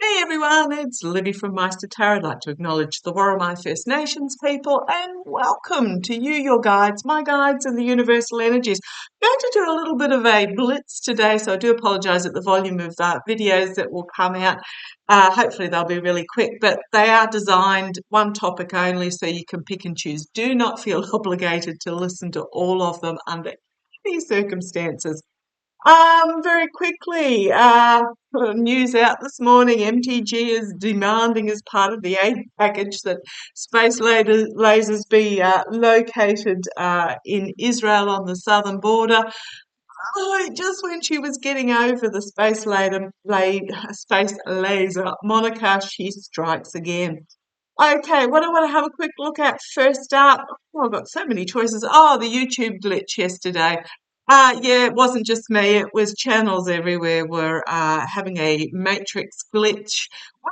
Hey everyone, it's Libby from maighstirtarot. I'd like to acknowledge the Worimi First Nations people and welcome to you, your guides, my guides, and the universal energies. I'm going to do a little bit of a blitz today, so I do apologise at the volume of videos that will come out. Hopefully they'll be really quick, but they are designed one topic only, so you can pick and choose. Do not feel obligated to listen to all of them under any circumstances. Very quickly, news out this morning. MTG is demanding as part of the aid package that lasers be located in Israel on the southern border. Oh, just when she was getting over the space laser moniker, she strikes again. Okay, what I want to have a quick look at first up. Oh, I've got so many choices. Oh, the YouTube glitch yesterday. Yeah, it wasn't just me. It was channels everywhere were having a matrix glitch.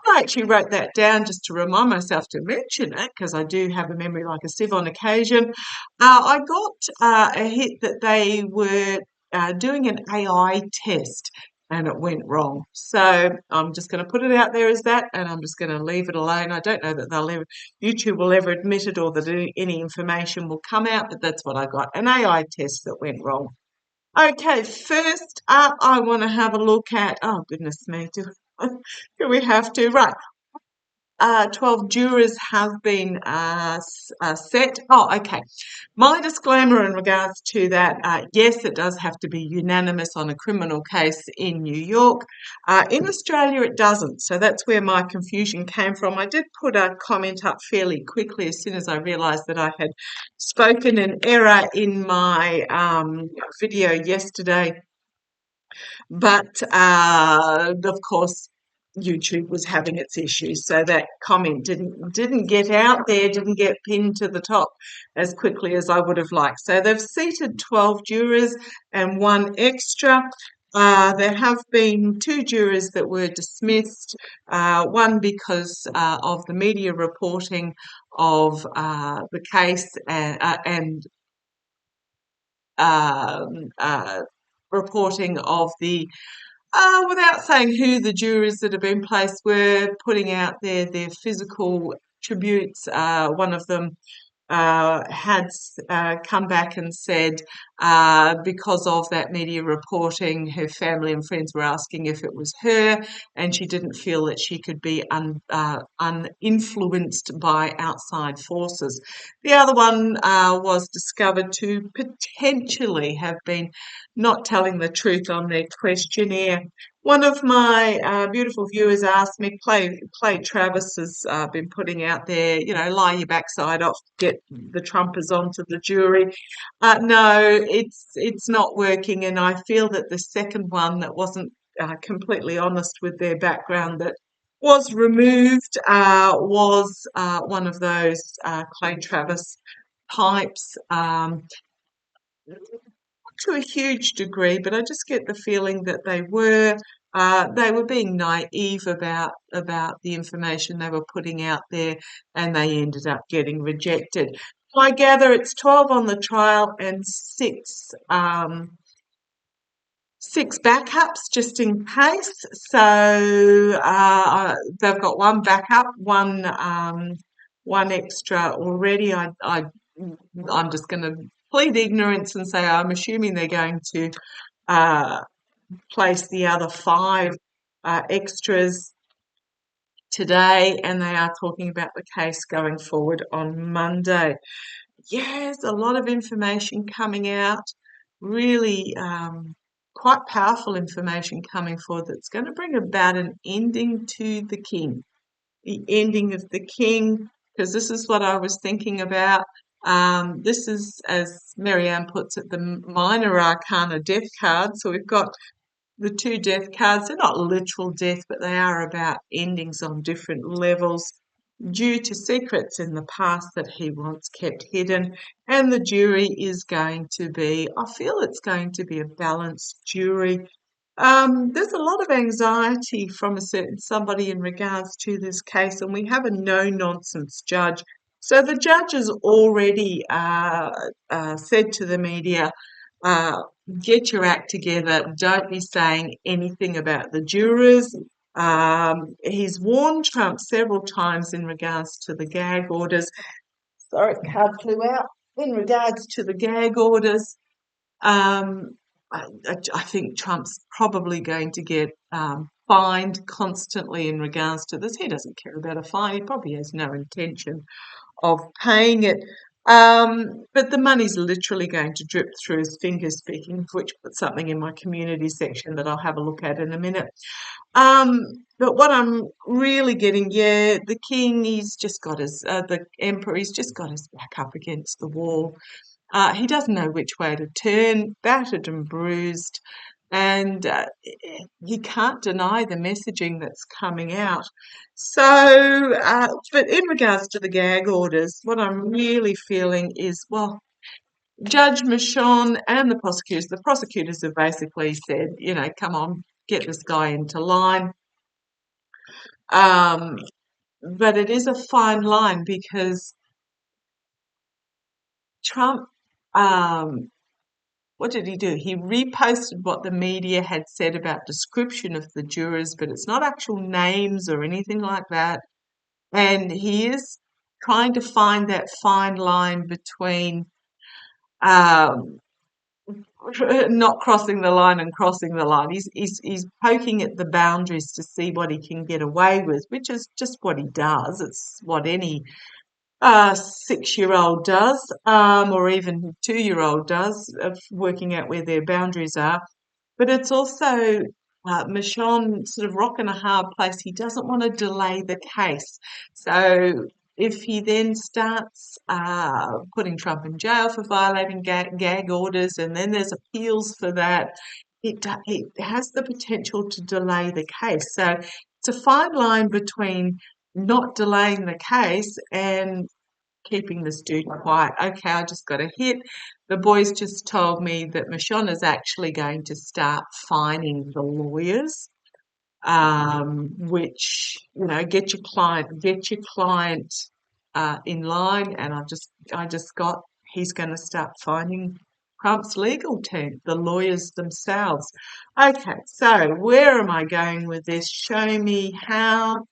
I actually wrote that down just to remind myself to mention it because I do have a memory like a sieve on occasion. I got a hit that they were doing an AI test and it went wrong. So I'm just going to put it out there as that, and I'm just going to leave it alone. I don't know that YouTube will ever admit it or that any information will come out, but that's what I got, an AI test that went wrong. Okay, first up, I want to have a look at, oh goodness me, do we have to? Right, 12 jurors have been set. Oh, okay. My disclaimer in regards to that, yes, it does have to be unanimous on a criminal case in New York. In Australia, it doesn't. So that's where my confusion came from. I did put a comment up fairly quickly as soon as I realised that I had spoken an error in my video yesterday. But of course, YouTube was having its issues, so that comment didn't get out there, didn't get pinned to the top as quickly as I would have liked. So they've seated 12 jurors and one extra. There have been two jurors that were dismissed, one because of the media reporting of the case and um, uh, reporting of the without saying who the jurors that have been placed were, putting out their physical tributes. One of them had come back and said because of that media reporting, her family and friends were asking if it was her, and she didn't feel that she could be uninfluenced by outside forces. The other one was discovered to potentially have been not telling the truth on their questionnaire. One of my beautiful viewers asked me, Clay Travis has been putting out there, lie your backside off, get the Trumpers onto the jury. No, it's not working, and I feel that the second one that wasn't completely honest with their background that was removed was one of those Clay Travis types. To a huge degree, but I just get the feeling that they were being naive about the information they were putting out there, and they ended up getting rejected. So I gather it's 12 on the trial and six backups just in case. So they've got one backup, one extra already. I'm just going to plead ignorance and say I'm assuming they're going to uh, place the other five extras today, and they are talking about the case going forward on Monday. Yes, a lot of information coming out, really quite powerful information coming forward that's going to bring about an ending to the king. The ending of the king, because this is what I was thinking about. This is, as Marianne puts it, the minor arcana death card. So we've got the two death cards. They're not literal death, but they are about endings on different levels due to secrets in the past that he once kept hidden. And the jury is going to be, I feel it's going to be a balanced jury. There's a lot of anxiety from a certain somebody in regards to this case, and we have a no-nonsense judge. So the judge has already said to the media, uh, get your act together. Don't be saying anything about the jurors. He's warned Trump several times in regards to the gag orders. Sorry, card flew out. In regards to the gag orders, um, I think Trump's probably going to get fined constantly in regards to this. He doesn't care about a fine. He probably has no intention of paying it. But the money's literally going to drip through his fingers, speaking of which, put something in my community section that I'll have a look at in a minute. But what I'm really getting, the king, the emperor, he's just got his back up against the wall. He doesn't know which way to turn, battered and bruised, and he can't deny the messaging that's coming out. So, but in regards to the gag orders, what I'm really feeling is, well, Judge Michonne and the prosecutors have basically said, come on, get this guy into line. But it is a fine line because Trump, what did he do? He reposted what the media had said about description of the jurors, but it's not actual names or anything like that. And he is trying to find that fine line between um, not crossing the line and crossing the line. He's poking at the boundaries to see what he can get away with, which is just what he does. It's what any 6-year-old does, or even 2-year-old does, of working out where their boundaries are. But it's also Michonne sort of rock in a hard place. He doesn't want to delay the case. So if he then starts putting Trump in jail for violating gag orders, and then there's appeals for that, it has the potential to delay the case. So it's a fine line between not delaying the case and keeping this dude quiet. Okay, I just got a hit. The boys just told me that Michonne is actually going to start fining the lawyers, which, get your client in line. And I just got, he's going to start fining Trump's legal team, the lawyers themselves. Okay, so where am I going with this? Show me how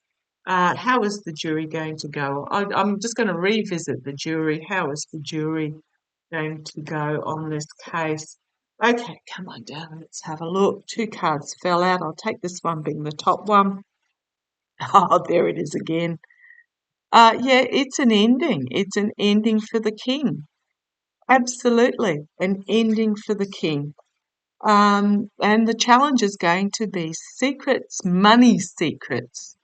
is the jury going to go? I'm just going to revisit the jury. How is the jury going to go on this case? Okay, come on down. Let's have a look. 2 cards fell out. I'll take this one being the top one. Oh, there it is again. It's an ending. It's an ending for the king. Absolutely, an ending for the king. And the challenge is going to be secrets, money secrets,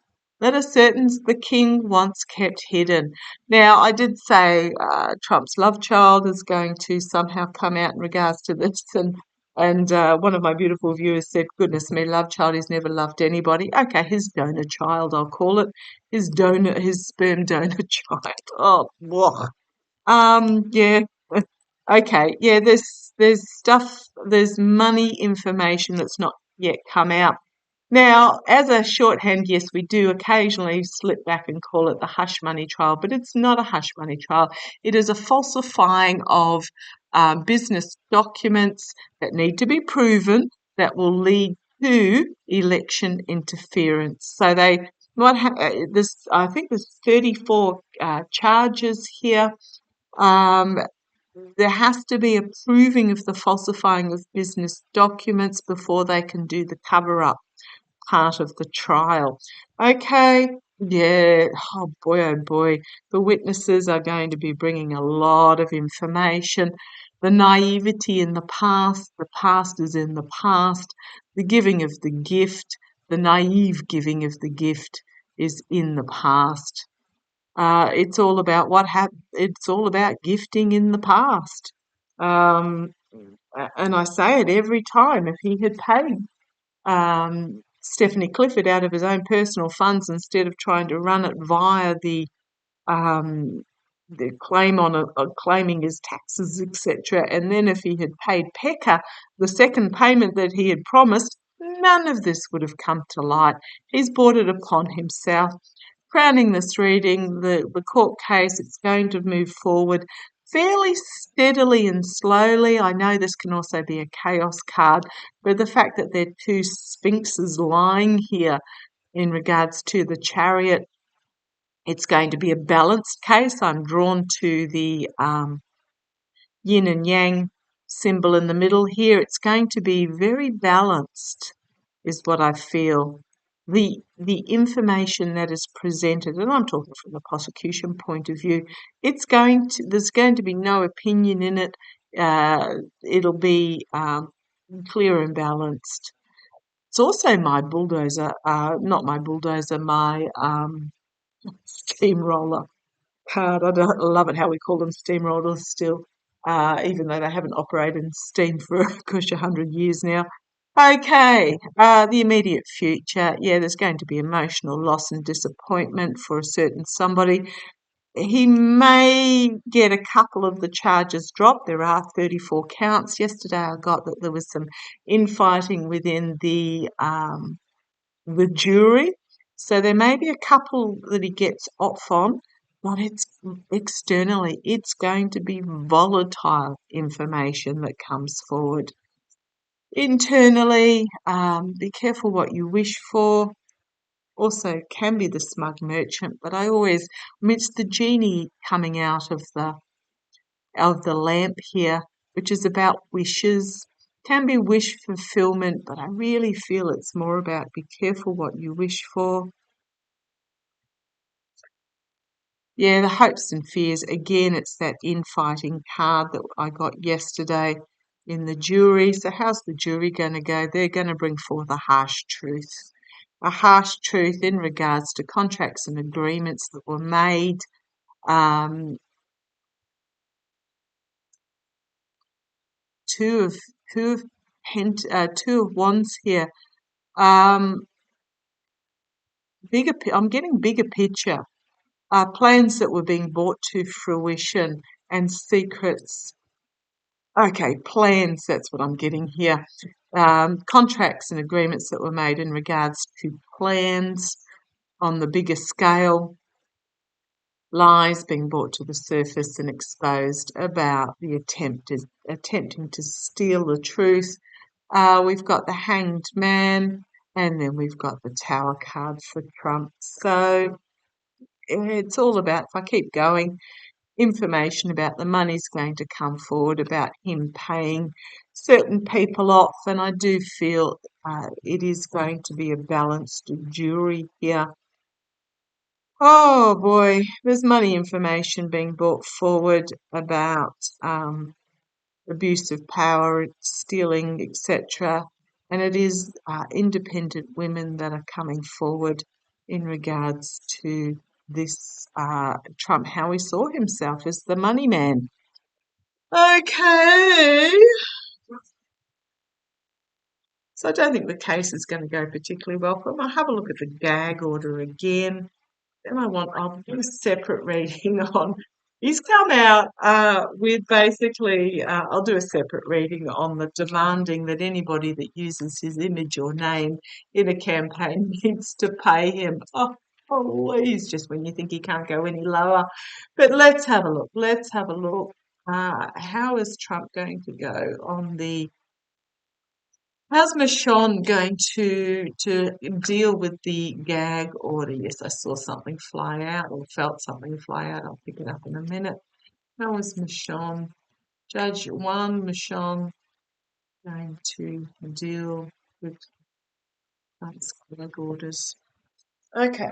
that are certain the king once kept hidden. Now, I did say Trump's love child is going to somehow come out in regards to this, and one of my beautiful viewers said, "Goodness me, love child, he's never loved anybody." Okay, his donor child, I'll call it, his sperm donor child. Oh, blah. Yeah. Okay, yeah, there's stuff, there's money information that's not yet come out. Now, as a shorthand, yes, we do occasionally slip back and call it the hush money trial, but it's not a hush money trial. It is a falsifying of business documents that need to be proven that will lead to election interference. So I think there's 34 charges here. There has to be a proving of the falsifying of business documents before they can do the cover-up part of the trial. Okay, yeah, oh boy, the witnesses are going to be bringing a lot of information. The naivety in the past is in the past. The giving of the gift, the naive giving of the gift is in the past. It's all about it's all about gifting in the past. And I say it every time. If he had paid Stephanie Clifford out of his own personal funds instead of trying to run it via um, the claiming his taxes, etc., and then if he had paid Pekka the second payment that he had promised, none of this would have come to light. He's brought it upon himself. Crowning this reading, the court case, it's going to move forward fairly steadily and slowly. I know this can also be a chaos card, but the fact that there are 2 sphinxes lying here in regards to the Chariot. It's going to be a balanced case. I'm drawn to the yin and yang symbol in the middle here. It's going to be very balanced, is what I feel. The information that is presented, and I'm talking from the prosecution point of view, there's going to be no opinion in it. It'll be clear and balanced. It's also my bulldozer, not my bulldozer, my steamroller card. I love it how we call them steamrollers still, even though they haven't operated in steam for a gosh, 100 years now. Okay, the immediate future. Yeah, there's going to be emotional loss and disappointment for a certain somebody. He may get a couple of the charges dropped. There are 34 counts. Yesterday I got that there was some infighting within the jury. So there may be a couple that he gets off on, but it's externally, it's going to be volatile information that comes forward. Internally, be careful what you wish for. Also can be the smug merchant, but it's the genie coming out of the lamp here, which is about wishes. Can be wish fulfillment, but I really feel it's more about be careful what you wish for. Yeah, the hopes and fears. Again, it's that infighting card that I got yesterday in the jury. So how's the jury going to go? They're going to bring forth a harsh truth. A harsh truth in regards to contracts and agreements that were made. Two of two of wands here. I'm getting bigger picture. Plans that were being brought to fruition and secrets. Okay, plans, that's what I'm getting here. Contracts and agreements that were made in regards to plans on the bigger scale. Lies being brought to the surface and exposed about the attempting to steal the truth. We've got the Hanged Man, and then we've got the Tower card for Trump. So it's all about, if I keep going, information about the money's going to come forward, about him paying certain people off, and I do feel it is going to be a balanced jury here. Oh boy, there's money information being brought forward about abuse of power, stealing, etc. And it is independent women that are coming forward in regards to this Trump, how he saw himself as the money man. Okay. So I don't think the case is going to go particularly well for him. I'll have a look at the gag order again. Then I'll do a separate reading on. He's come out with basically, I'll do a separate reading on the demanding that anybody that uses his image or name in a campaign needs to pay him. Oh, please, just when you think he can't go any lower. But let's have a look. Let's have a look. How is Trump going to go on the How's Michonne going to deal with the gag order? Yes, I saw something fly out or felt something fly out. I'll pick it up in a minute. How is Michonne, Judge 1, Michonne, going to deal with Trump's gag orders? Okay.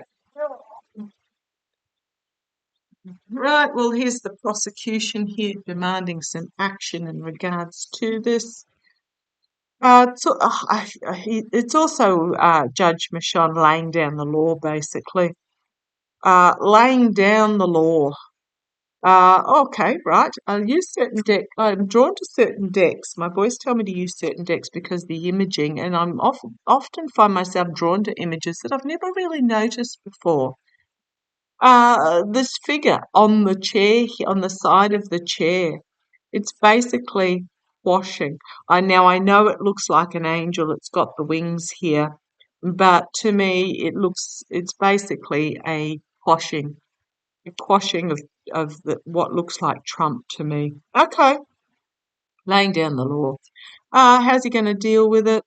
Right, well, here's the prosecution here demanding some action in regards to this. It's also Judge Michonne laying down the law, basically. Laying down the law. Okay, right. I'll use certain deck. I'm drawn to certain decks. My boys tell me to use certain decks because the imaging, and I'm often find myself drawn to images that I've never really noticed before. This figure on the chair, on the side of the chair, it's basically washing. I know it looks like an angel. It's got the wings here, but to me, it's basically a quashing of what looks like Trump to me. Okay, laying down the law. How's he going to deal with it?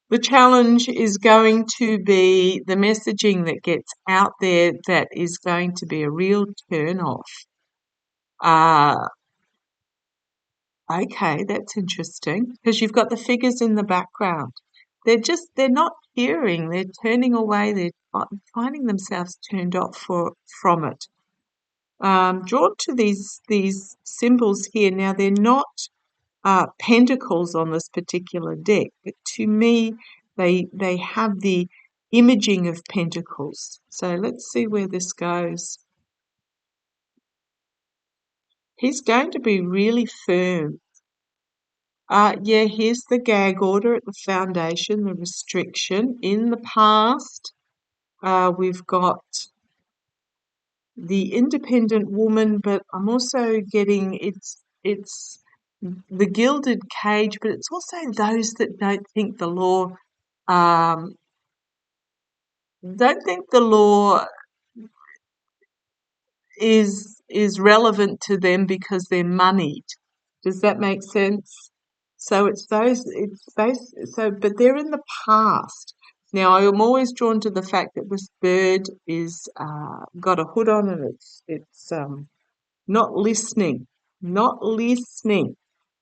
The challenge is going to be the messaging that gets out there that is going to be a real turn off. Okay, that's interesting because you've got the figures in the background. They're not hearing, they're turning away, they're finding themselves turned off from it. Drawn to these symbols here. Now, they're not pentacles on this particular deck, but to me, they have the imaging of pentacles. So let's see where this goes. He's going to be really firm. Yeah, here's the gag order at the foundation, the restriction. In the past, we've got the independent woman, but I'm also getting it's the gilded cage, but it's also those that um, don't think the law is relevant to them because they're moneyed. Does that make sense? So but they're in the past. Now, I am always drawn to the fact that this bird is got a hood on and it's not listening, not listening.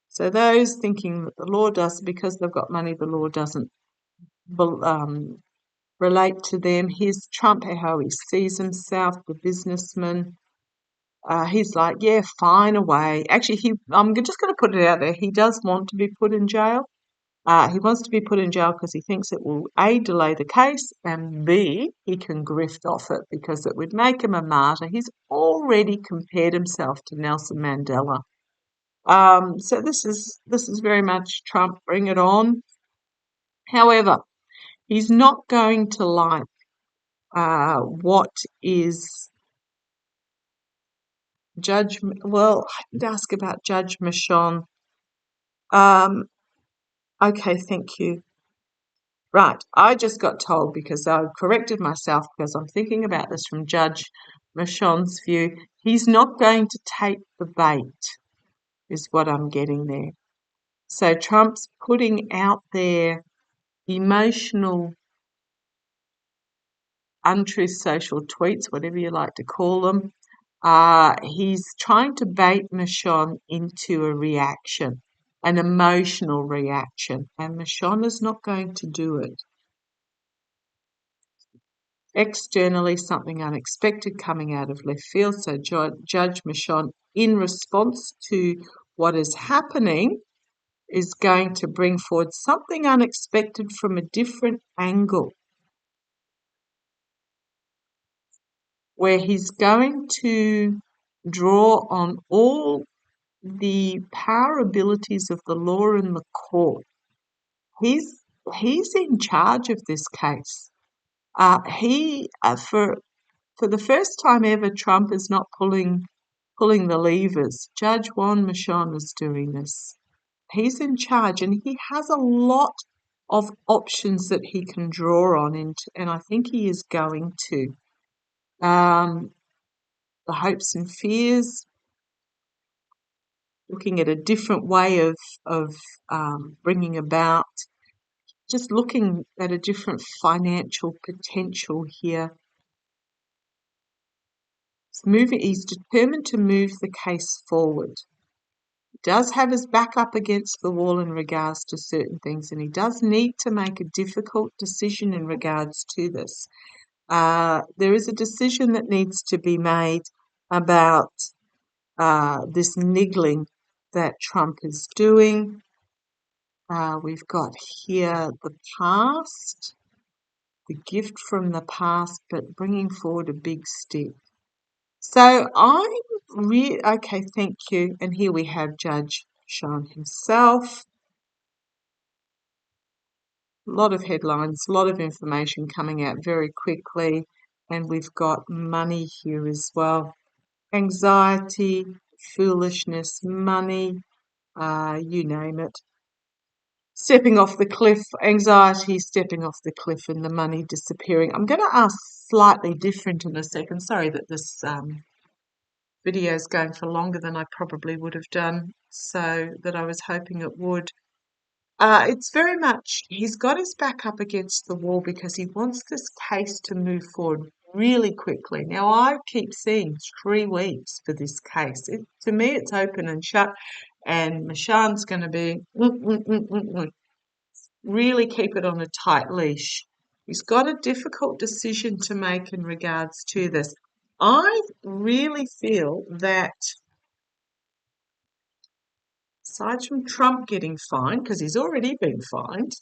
So those thinking that the law does because they've got money, the law doesn't relate to them. Here's Trump, how he sees himself, the businessman. He's like, yeah, fine away. Actually, I'm just going to put it out there. He does want to be put in jail. He wants to be put in jail because he thinks it will A, delay the case, and B, he can grift off it because it would make him a martyr. He's already compared himself to Nelson Mandela. So this is very much Trump, bring it on. However, he's not going to like what is Judge. Well, I did ask about Judge Michonne. Okay, thank you. Right, I just got told because I corrected myself because I'm thinking about this from Judge Michonne's view. He's not going to take the bait, is what I'm getting there. So Trump's putting out there emotional, untruth social tweets, whatever you like to call them. He's trying to bait Michonne into a reaction, an emotional reaction, and Michonne is not going to do it. Externally, something unexpected coming out of left field. So Judge Michonne, in response to what is happening, is going to bring forward something unexpected from a different angle, where he's going to draw on all the power abilities of the law and the court. He's in charge of this case. For the first time ever, Trump is not pulling the levers. Judge Juan Michon is doing this. He's in charge, and he has a lot of options that he can draw on, and I think he is going to. The hopes and fears, looking at a different way of bringing about, just looking at a different financial potential here. He's determined to move the case forward. He does have his back up against the wall in regards to certain things, and he does need to make a difficult decision in regards to this. There is a decision that needs to be made about this niggling that Trump is doing. We've got here the past, the gift from the past, but bringing forward a big step. So okay, thank you. And here we have Judge Sean himself. A lot of headlines, a lot of information coming out very quickly. And we've got money here as well. Anxiety, foolishness, money, you name it. Stepping off the cliff, anxiety, stepping off the cliff, and the money disappearing. I'm going to ask slightly different in a second. Sorry that this video is going for longer than I probably would have done, so that I was hoping it would. It's very much, he's got his back up against the wall because he wants this case to move forward really quickly. Now, I keep seeing 3 weeks for this case. To me, it's open and shut, and Mashan's going to be really keep it on a tight leash. He's got a difficult decision to make in regards to this. I really feel that aside from Trump getting fined, because he's already been fined,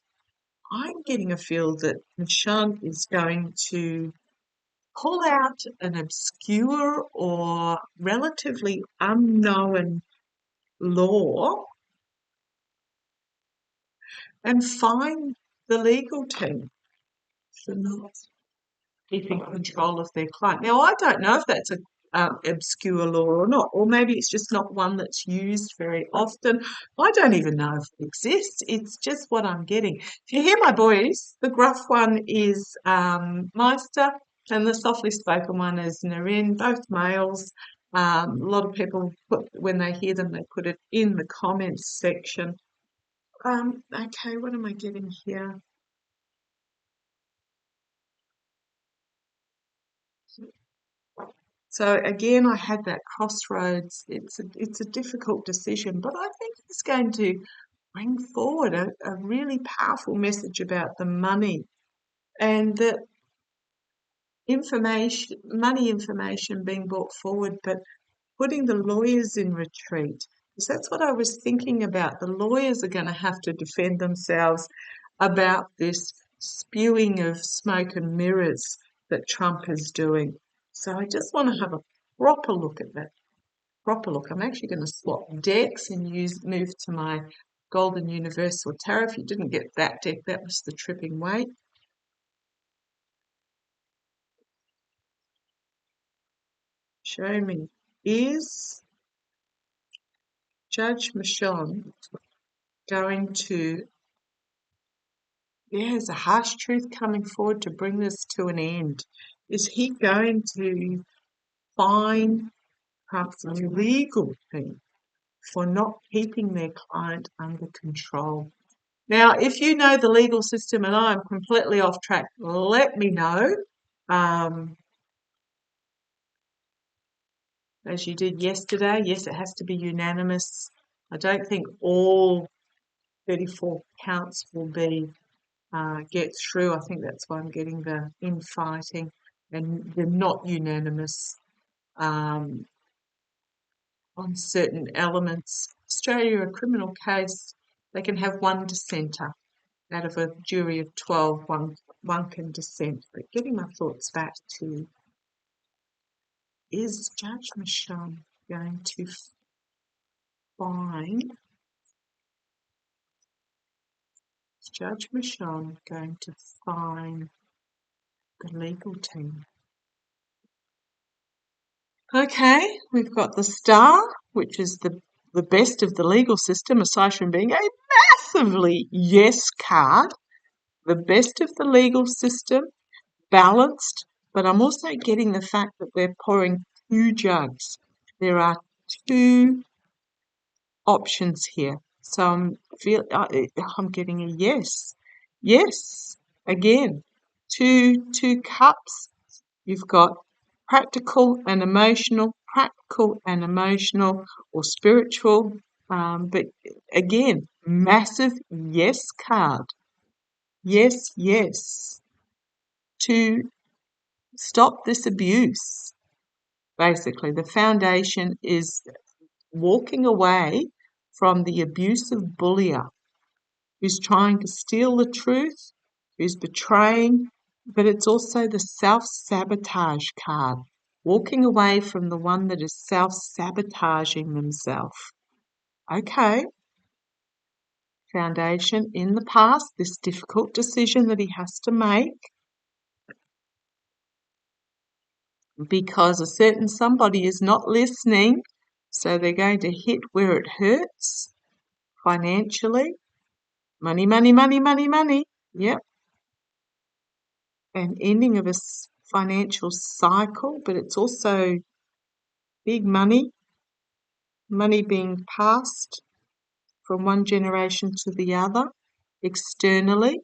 I'm getting a feel that Nishan is going to pull out an obscure or relatively unknown law and fine the legal team for not keeping control of their client. Now, I don't know if that's a obscure law or not, or maybe it's just not one that's used very often. I don't even know if it exists. It's just what I'm getting. If you hear my voice, the gruff one is Meister, and the softly spoken one is Narin, both males. A lot of people when they hear them, they put it in the comments section. Okay, what am I getting here? So again, I had that crossroads. It's a difficult decision, but I think it's going to bring forward a really powerful message about the money and the money information being brought forward, but putting the lawyers in retreat. Because that's what I was thinking about. The lawyers are going to have to defend themselves about this spewing of smoke and mirrors that Trump is doing. So I just want to have a proper look at that. Proper look. I'm actually going to swap decks and move to my Golden Universal Tarot. If you didn't get that deck, that was the Tripping Weight. Show me. Is Judge Michonne going to, there's a harsh truth coming forward to bring this to an end. Is he going to fine Trump's legal team for not keeping their client under control? Now, if you know the legal system and I'm completely off track, let me know. As you did yesterday, yes, it has to be unanimous. I don't think all 34 counts will be get through. I think that's why I'm getting the infighting, and they're not unanimous on certain elements. Australia, a criminal case, they can have one dissenter. Out of a jury of 12, one can dissent. But getting my thoughts back to, is Judge Michonne going to fine? Is Judge Michonne going to fine the legal team? Okay, we've got the Star, which is the best of the legal system, aside from being a massively yes card. The best of the legal system, balanced, but I'm also getting the fact that we're pouring 2 jugs. There are 2 options here. So I'm getting a yes. Yes. Again, two cups. You've got practical and emotional, or spiritual. But again, massive yes card. Yes, yes. To stop this abuse. Basically, the foundation is walking away from the abusive bullier who's trying to steal the truth, who's betraying, but it's also the self-sabotage card, walking away from the one that is self-sabotaging themselves. Okay, foundation in the past, this difficult decision that he has to make because a certain somebody is not listening, so they're going to hit where it hurts financially. Money, money, money, money, money. Yep. An ending of a financial cycle, but it's also big money being passed from one generation to the other. Externally,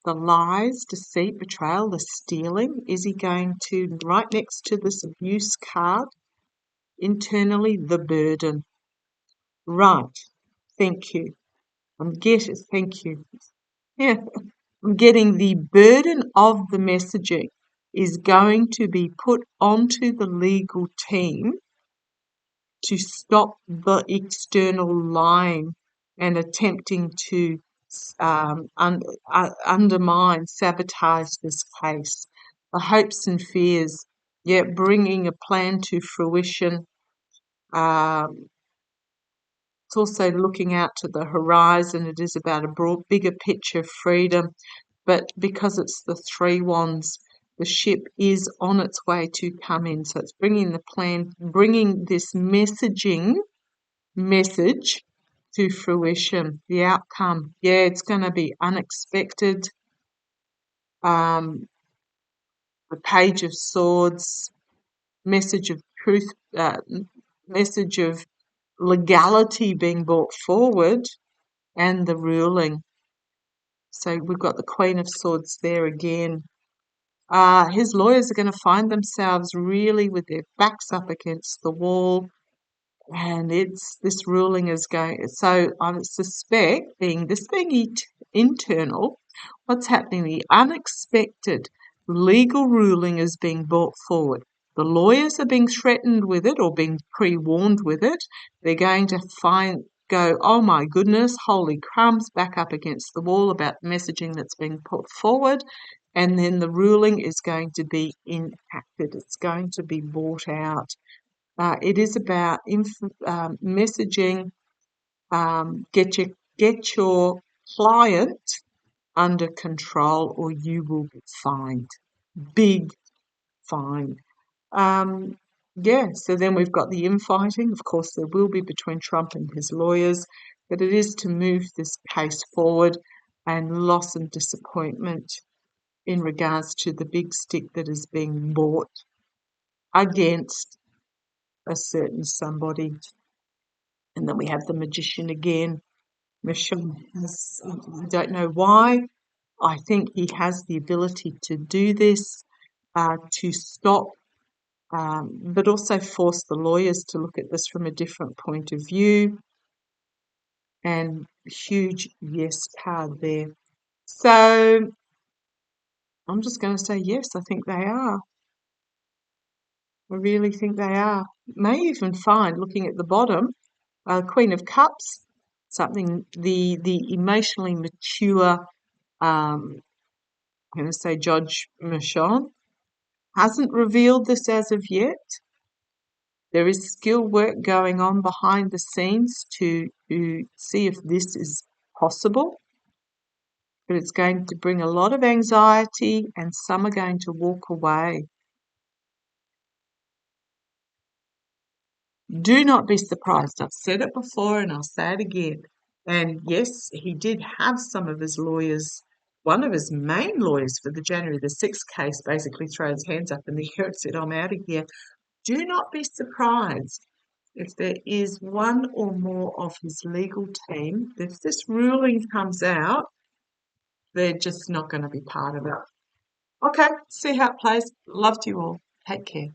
the lies, deceit, betrayal, the stealing. Is he going to, right next to this abuse card, internally, the burden. Right. Thank you. Thank you. Yeah. I'm getting the burden of the messaging is going to be put onto the legal team to stop the external lying and attempting to undermine, sabotage this case. The hopes and fears, bringing a plan to fruition. It's also looking out to the horizon. It is about a broad, bigger picture of freedom. But because it's the 3 wands, the ship is on its way to come in. So it's bringing the plan, bringing this message to fruition. The outcome, it's going to be unexpected. The Page of Swords, message of truth, message of legality being brought forward, and the ruling. So we've got the Queen of Swords there again. His lawyers are going to find themselves really with their backs up against the wall, and this ruling is going. So I suspect, being internal, what's happening? The unexpected legal ruling is being brought forward. The lawyers are being threatened with it or being pre-warned with it. They're going to go, oh my goodness, holy crumbs, back up against the wall about messaging that's being put forward. And then the ruling is going to be enacted. It's going to be brought out. It is about messaging. Get your client under control, or you will be fined. Big fine. So then we've got the infighting. Of course, there will be between Trump and his lawyers, but it is to move this case forward, and loss and disappointment in regards to the big stick that is being bought against a certain somebody. And then we have the Magician again. Michelle has, I don't know why. I think he has the ability to do this, to stop, but also force the lawyers to look at this from a different point of view. And huge yes card there. So I'm just going to say yes, I think they are. I really think they are. May even find, looking at the bottom, Queen of Cups, something, the emotionally mature, I'm going to say Judge Michon, hasn't revealed this as of yet. There is skill work going on behind the scenes to see if this is possible, but it's going to bring a lot of anxiety, and some are going to walk away. Do not be surprised. I've said it before and I'll say it again. And yes, he did have some of his lawyers, one of his main lawyers for the January the 6th case, basically throw his hands up in the air and said, I'm out of here. Do not be surprised if there is one or more of his legal team, if this ruling comes out, they're just not going to be part of it. Okay, see how it plays. Love to you all. Take care.